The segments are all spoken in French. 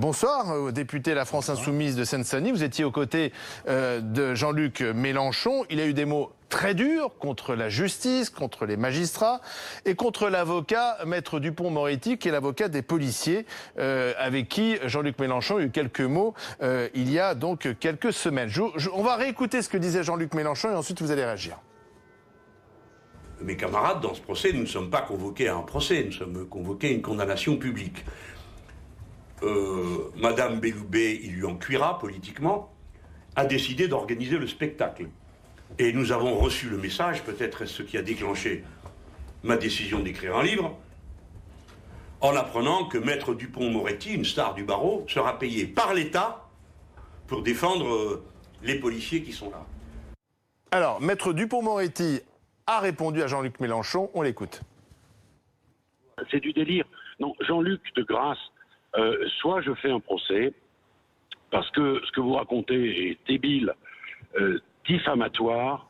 Bonsoir, député La France Insoumise de Seine-Saint-Denis. Vous étiez aux côtés de Jean-Luc Mélenchon. Il a eu des mots très durs contre la justice, contre les magistrats et contre l'avocat Maître Dupond-Moretti, qui est l'avocat des policiers, avec qui Jean-Luc Mélenchon a eu quelques mots il y a donc quelques semaines. On va réécouter ce que disait Jean-Luc Mélenchon et ensuite vous allez réagir. Mes camarades, dans ce procès, nous ne sommes pas convoqués à un procès, nous sommes convoqués à une condamnation publique. Madame Belloubet, il lui en cuira politiquement, a décidé d'organiser le spectacle. Et nous avons reçu le message, peut-être ce qui a déclenché ma décision d'écrire un livre, en apprenant que Maître Dupond-Moretti, une star du barreau, sera payé par l'État pour défendre les policiers qui sont là. Alors, Maître Dupond-Moretti a répondu à Jean-Luc Mélenchon, on l'écoute. C'est du délire. Non, Jean-Luc, de grâce, soit je fais un procès, parce que ce que vous racontez est débile, diffamatoire,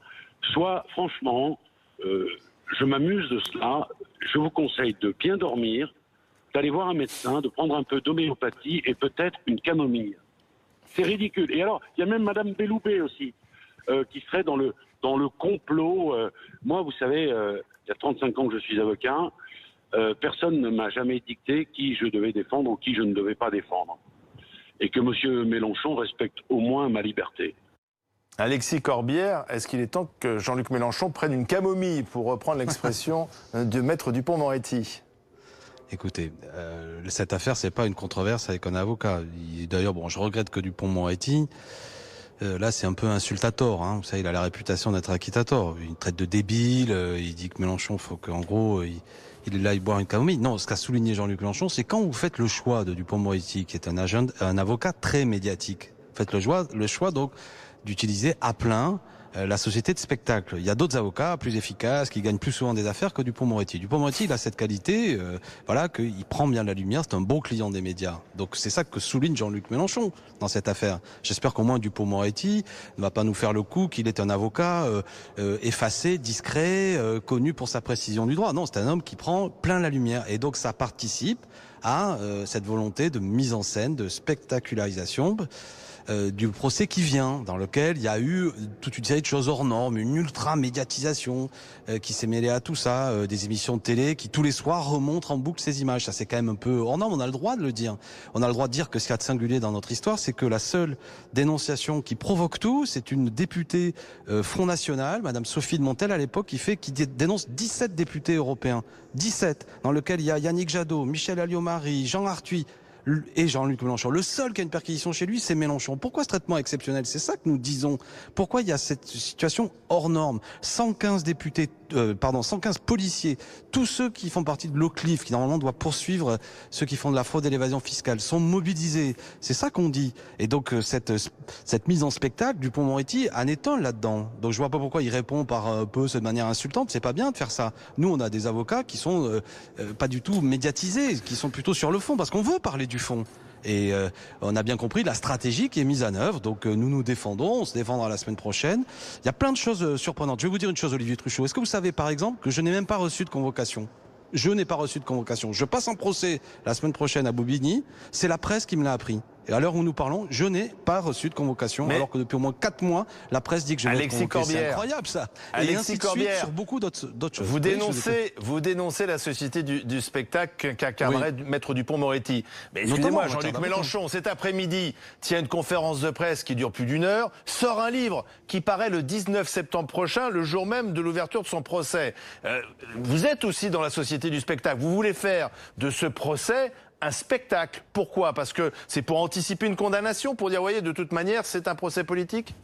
soit, franchement, je m'amuse de cela. Je vous conseille de bien dormir, d'aller voir un médecin, de prendre un peu d'homéopathie et peut-être une camomille. C'est ridicule. Et alors, il y a même Madame Belloubet aussi, qui serait dans le complot. Moi, vous savez, il y a 35 ans que je suis avocat. Personne ne m'a jamais dicté qui je devais défendre ou qui je ne devais pas défendre. Et que M. Mélenchon respecte au moins ma liberté. Alexis Corbière, est-ce qu'il est temps que Jean-Luc Mélenchon prenne une camomille, pour reprendre l'expression de Maître Dupond-Moretti? Écoutez, cette affaire, c'est pas une controverse avec un avocat. D'ailleurs, bon, je regrette que Dupond-Moretti, là, c'est un peu insultator. Hein. Vous savez, il a la réputation d'être acquittator. Il traite de débile, il dit que Mélenchon, faut qu'en gros, il est là, il boit une camomille. Non, ce qu'a souligné Jean-Luc Mélenchon, c'est quand vous faites le choix de Dupond-Moretti, qui est un avocat très médiatique, faites le choix donc d'utiliser à plein la société de spectacle. Il y a d'autres avocats plus efficaces qui gagnent plus souvent des affaires que Dupond-Moretti. Dupond-Moretti, il a cette qualité, voilà, qu'il prend bien la lumière. C'est un bon client des médias. Donc c'est ça que souligne Jean-Luc Mélenchon dans cette affaire. J'espère qu'au moins Dupond-Moretti ne va pas nous faire le coup qu'il est un avocat effacé, discret, connu pour sa précision du droit. Non, c'est un homme qui prend plein la lumière. Et donc ça participe à cette volonté de mise en scène, de spectacularisation du procès qui vient, dans lequel il y a eu toute une série de choses hors normes, une ultra-médiatisation qui s'est mêlée à tout ça, des émissions de télé qui tous les soirs remontrent en boucle ces images. Ça, c'est quand même un peu hors norme, on a le droit de le dire. On a le droit de dire que ce qu'il y a de singulier dans notre histoire, c'est que la seule dénonciation qui provoque tout, c'est une députée Front National, Madame Sophie de Montel à l'époque, qui dénonce 17 députés européens. 17, dans lequel il y a Yannick Jadot, Michel Alliot-Marie, Jean Arthuis, et Jean-Luc Mélenchon. Le seul qui a une perquisition chez lui, c'est Mélenchon. Pourquoi ce traitement exceptionnel? C'est ça que nous disons. Pourquoi il y a cette situation hors norme? 115 policiers, tous ceux qui font partie de l'OCLIF, qui normalement doit poursuivre ceux qui font de la fraude et l'évasion fiscale, sont mobilisés. C'est ça qu'on dit. Et donc cette mise en spectacle, Dupond-Moretti en est un là-dedans. Donc je vois pas pourquoi il répond par un peu de manière insultante. C'est pas bien de faire ça. Nous, on a des avocats qui sont pas du tout médiatisés, qui sont plutôt sur le fond, parce qu'on veut parler du fond. Et on a bien compris la stratégie qui est mise en œuvre. Donc nous nous défendons, on se défendra la semaine prochaine. Il y a plein de choses surprenantes. Je vais vous dire une chose, Olivier Truchot. Est-ce que vous savez par exemple que je n'ai même pas reçu de convocation? Je n'ai pas reçu de convocation. Je passe en procès la semaine prochaine à Bobigny. C'est la presse qui me l'a appris. Et à l'heure où nous parlons, je n'ai pas reçu de convocation, alors que depuis au moins 4 mois, la presse dit que je vais être convoqué. C'est incroyable ça. Et ainsi de suite sur beaucoup d'autres choses. Vous dénoncez la société du spectacle qu'incarnerait Maître Dupond-Moretti. Mais excusez-moi, Jean-Luc Mélenchon, cet après-midi, tient une conférence de presse qui dure plus d'1 heure, sort un livre qui paraît le 19 septembre prochain, le jour même de l'ouverture de son procès. Vous êtes aussi dans la société du spectacle. Vous voulez faire de ce procès un spectacle. Pourquoi? Parce que c'est pour anticiper une condamnation, pour dire, vous voyez, de toute manière, c'est un procès politique?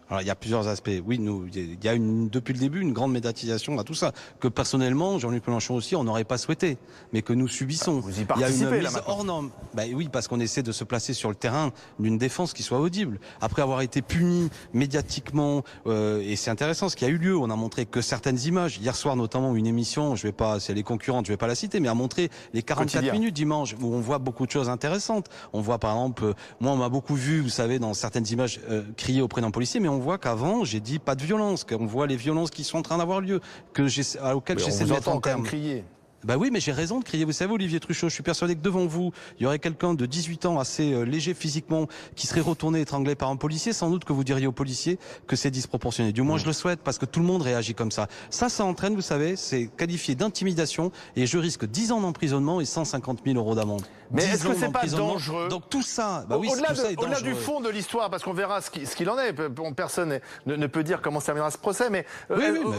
Alors, il y a plusieurs aspects. Oui, il y a depuis le début une grande médiatisation à tout ça, que personnellement, Jean-Luc Mélenchon aussi, on n'aurait pas souhaité, mais que nous subissons. Vous y participez, il y a une là, mise hors norme. Oui, parce qu'on essaie de se placer sur le terrain d'une défense qui soit audible. Après avoir été puni médiatiquement, et c'est intéressant ce qui a eu lieu, on a montré que certaines images, hier soir notamment une émission, c'est les concurrentes, je vais pas la citer, mais a montré les 44 minutes dimanche, où on voit beaucoup de choses intéressantes. On voit par exemple, moi on m'a beaucoup vu, vous savez, dans certaines images, crier auprès d'un policier, mais on voit qu'avant, j'ai dit pas de violence, qu'on voit les violences qui sont en train d'avoir lieu, auxquelles j'essaie de mettre en terme. Crier. Bah oui, mais j'ai raison de crier. Vous savez, Olivier Truchot, je suis persuadé que devant vous, il y aurait quelqu'un de 18 ans assez léger physiquement qui serait retourné étranglé par un policier. Sans doute que vous diriez au policier que c'est disproportionné. Du moins, je le souhaite parce que tout le monde réagit comme ça. Ça entraîne, vous savez, c'est qualifié d'intimidation et je risque 10 ans d'emprisonnement et 150 000 € d'amende. Mais est-ce que c'est pas dangereux? Donc tout ça, bah oui, au-delà du fond de l'histoire, parce qu'on verra ce qu'il en est. Personne ne peut dire comment se terminera ce procès, mais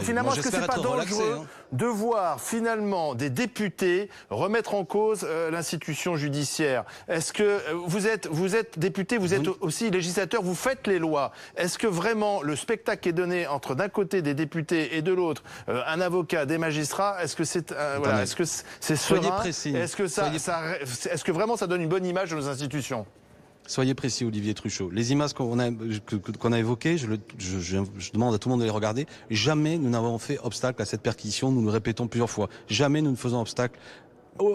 finalement, est-ce que c'est pas dangereux de voir finalement des députés remettre en cause l'institution judiciaire? Est-ce que vous êtes député, vous êtes aussi législateur, vous faites les lois. Est-ce que vraiment le spectacle qui est donné entre d'un côté des députés et de l'autre un avocat, des magistrats, est-ce que c'est est-ce que c'est serein? Est-ce que vraiment ça donne une bonne image de nos institutions? Soyez précis, Olivier Truchot. Les images qu'on a évoquées, je demande à tout le monde de les regarder. Jamais nous n'avons fait obstacle à cette perquisition. Nous le répétons plusieurs fois. Jamais nous ne faisons obstacle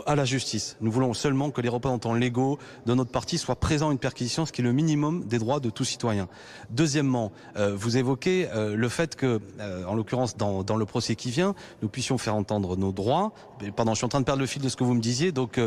à la justice. Nous voulons seulement que les représentants légaux de notre parti soient présents à une perquisition, ce qui est le minimum des droits de tout citoyen. Deuxièmement, vous évoquez le fait que, en l'occurrence dans le procès qui vient, nous puissions faire entendre nos droits. Je suis en train de perdre le fil de ce que vous me disiez. Donc,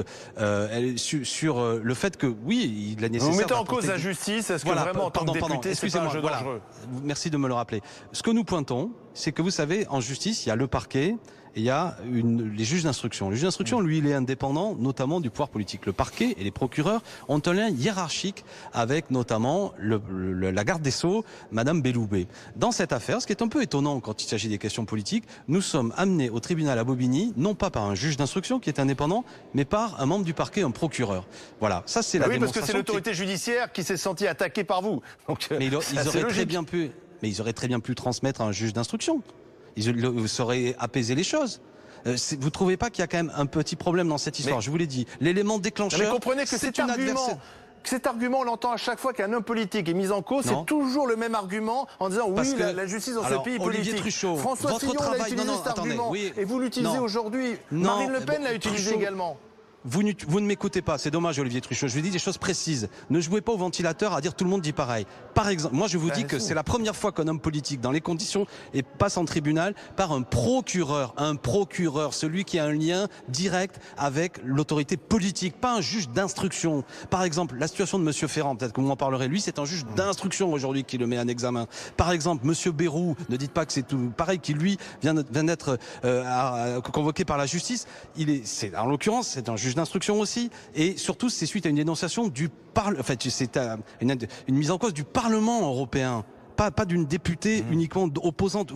sur le fait que, oui, il est nécessaire. Vous mettez en cause la justice. Est-ce que vraiment, en tant que député, c'est pas un jeu dangereux? Merci de me le rappeler. Ce que nous pointons, c'est que vous savez, en justice, il y a le parquet. Et il y a les juges d'instruction. Le juge d'instruction, lui, il est indépendant, notamment du pouvoir politique. Le parquet et les procureurs ont un lien hiérarchique avec notamment la garde des Sceaux, Madame Belloubet. Dans cette affaire, ce qui est un peu étonnant quand il s'agit des questions politiques, nous sommes amenés au tribunal à Bobigny, non pas par un juge d'instruction qui est indépendant, mais par un membre du parquet, un procureur. Voilà, ça c'est la démonstration. Oui, parce que c'est l'autorité judiciaire qui s'est sentie attaquée par vous. Donc, mais ils auraient très bien pu transmettre à un juge d'instruction. Ils sauraient apaiser les choses. Vous trouvez pas qu'il y a quand même un petit problème dans cette histoire? Je vous l'ai dit. L'élément déclencheur. Mais comprenez que cet argument, on l'entend à chaque fois qu'un homme politique est mis en cause, c'est toujours le même argument en disant oui, la justice dans ce pays est politique. Truchot, François Fillon l'a utilisé cet argument et vous l'utilisez aujourd'hui. Marine Le Pen l'a utilisé également. Vous ne m'écoutez pas, c'est dommage Olivier Truchot, je vous dis des choses précises. Ne jouez pas au ventilateur à dire tout le monde dit pareil. Par exemple, moi je vous dis que c'est la première fois qu'un homme politique, dans les conditions, passe en tribunal par un procureur, celui qui a un lien direct avec l'autorité politique, pas un juge d'instruction. Par exemple, la situation de Monsieur Ferrand, peut-être que vous en parlerez, lui c'est un juge d'instruction aujourd'hui qui le met en examen. Par exemple, Monsieur Bayrou, ne dites pas que c'est tout pareil, qui lui vient d'être convoqué par la justice. En l'occurrence, c'est un juge d'instruction aussi, et surtout c'est suite à une dénonciation du Parlement, en fait c'est une mise en cause du Parlement européen. Pas d'une députée uniquement opposante.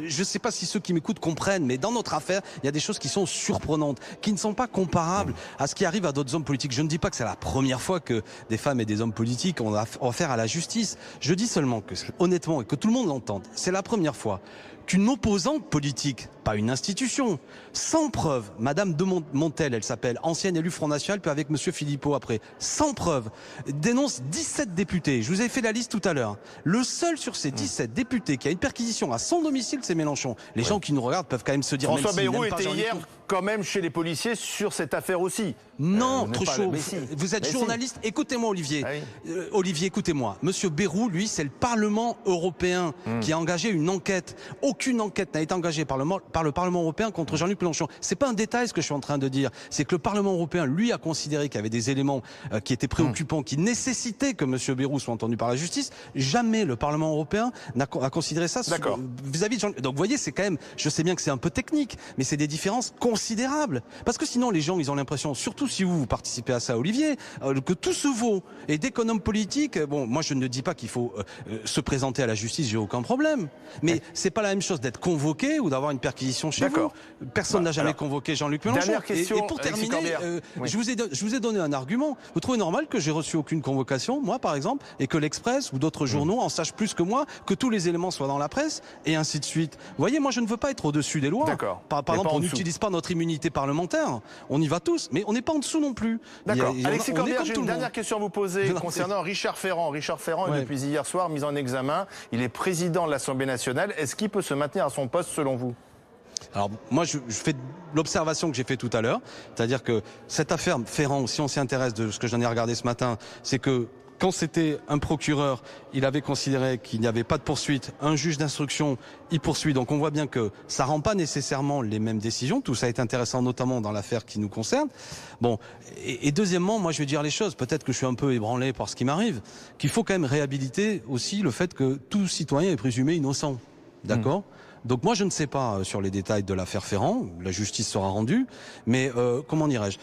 Je ne sais pas si ceux qui m'écoutent comprennent, mais dans notre affaire, il y a des choses qui sont surprenantes, qui ne sont pas comparables à ce qui arrive à d'autres hommes politiques. Je ne dis pas que c'est la première fois que des femmes et des hommes politiques ont affaire à la justice. Je dis seulement que, honnêtement, et que tout le monde l'entende, c'est la première fois qu'une opposante politique, pas une institution, sans preuve, Madame de Montel, elle s'appelle, ancienne élue Front National, puis avec Monsieur Philippot après, sans preuve, dénonce 17 députés. Je vous ai fait la liste tout à l'heure. Le seul sur ces 17 députés qui a une perquisition à son domicile, c'est Mélenchon. Les gens qui nous regardent peuvent quand même se dire... François Bayrou était hier quand même chez les policiers sur cette affaire aussi. Non, trop chaud. Vous êtes journaliste. Écoutez-moi, Olivier. Olivier, écoutez-moi. Monsieur Bayrou, lui, c'est le Parlement européen qui a engagé une enquête. Aucune enquête n'a été engagée par le Parlement européen contre Jean-Luc Mélenchon. C'est pas un détail ce que je suis en train de dire. C'est que le Parlement européen, lui, a considéré qu'il y avait des éléments qui étaient préoccupants, qui nécessitaient que Monsieur Bayrou soit entendu par la justice. Jamais le Parlement européen n'a considéré ça vis-à-vis de Jean-Luc. Donc, vous voyez, c'est quand même, je sais bien que c'est un peu technique, mais c'est des différences considérables. Parce que sinon, les gens, ils ont l'impression, surtout si vous participez à ça, Olivier, que tout se vaut. Et dès qu'un homme politique, bon, moi, je ne dis pas qu'il faut se présenter à la justice, j'ai aucun problème. Mais c'est pas la même chose d'être convoqué ou d'avoir une perquisition chez vous. Personne n'a jamais convoqué Jean-Luc Mélenchon. Et pour terminer, je vous ai donné un argument. Vous trouvez normal que j'ai reçu aucune convocation, moi par exemple, et que l'Express ou d'autres journaux en sachent plus que moi, que tous les éléments soient dans la presse, et ainsi de suite. Vous voyez, moi je ne veux pas être au-dessus des lois. Par exemple, on n'utilise pas notre immunité parlementaire. On y va tous, mais on n'est pas en dessous non plus. D'accord. Alexis Corbière, j'ai une dernière question à vous poser concernant Richard Ferrand. Richard Ferrand est depuis hier soir mis en examen. Il est président de l'Assemblée nationale. Est-ce qu'il peut se maintenir à son poste selon vous? Alors moi je fais l'observation que j'ai fait tout à l'heure, c'est-à-dire que cette affaire Ferrand, si on s'y intéresse de ce que j'en ai regardé ce matin, c'est que quand c'était un procureur, il avait considéré qu'il n'y avait pas de poursuite. Un juge d'instruction, il poursuit. Donc on voit bien que ça rend pas nécessairement les mêmes décisions. Tout ça est intéressant, notamment dans l'affaire qui nous concerne. Bon, et deuxièmement, moi je vais dire les choses. Peut-être que je suis un peu ébranlé par ce qui m'arrive. Qu'il faut quand même réhabiliter aussi le fait que tout citoyen est présumé innocent. D'accord ? Donc moi je ne sais pas sur les détails de l'affaire Ferrand. La justice sera rendue. Mais comment dirais-je ?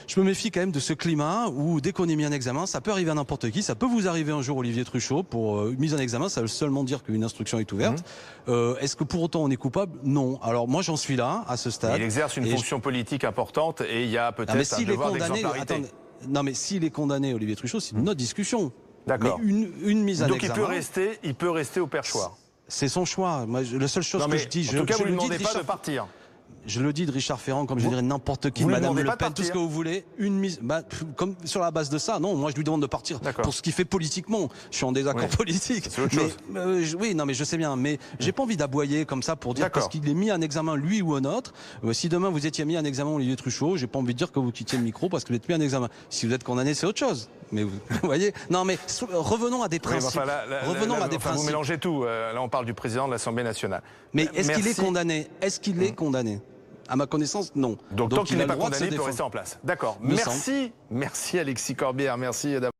Je me méfie quand même de ce climat où dès qu'on est mis en examen, ça peut arriver à n'importe qui. Ça peut vous arriver un jour, Olivier Truchot, pour mise en examen. Ça veut seulement dire qu'une instruction est ouverte. Est-ce que pour autant on est coupable? Non. Alors moi j'en suis là, à ce stade. Il exerce une fonction politique importante et il y a peut-être un devoir d'exemplarité. Non mais s'il est condamné, Olivier Truchot, c'est une autre discussion. D'accord. Mais une mise en examen. Donc il peut rester au perchoir. C'est son choix. Moi, la seule chose que je dis, en tout cas, vous ne lui demandez pas de partir. Je le dis de Richard Ferrand, comme je dirais n'importe qui, Madame Le Pen, tout ce que vous voulez, une mise, comme sur la base de ça, non, moi je lui demande de partir pour ce qu'il fait politiquement. Je suis en désaccord politique. C'est autre chose. Oui, non, mais je sais bien, mais j'ai pas envie d'aboyer comme ça pour dire parce qu'il est mis en examen lui ou un autre. Si demain vous étiez mis en examen Olivier Truchot, j'ai pas envie de dire que vous quittiez le micro parce que vous êtes mis en examen. Si vous êtes condamné, c'est autre chose. Mais vous voyez, non, mais revenons à des principes. Revenons à des principes. Vous mélangez tout. Là, on parle du président de l'Assemblée nationale. Mais est-ce qu'il est condamné? Est-ce qu'il est condamné? À ma connaissance, non. Donc tant qu'il n'est pas condamné, il peut rester en place. D'accord. Merci Alexis Corbière. Merci d'avoir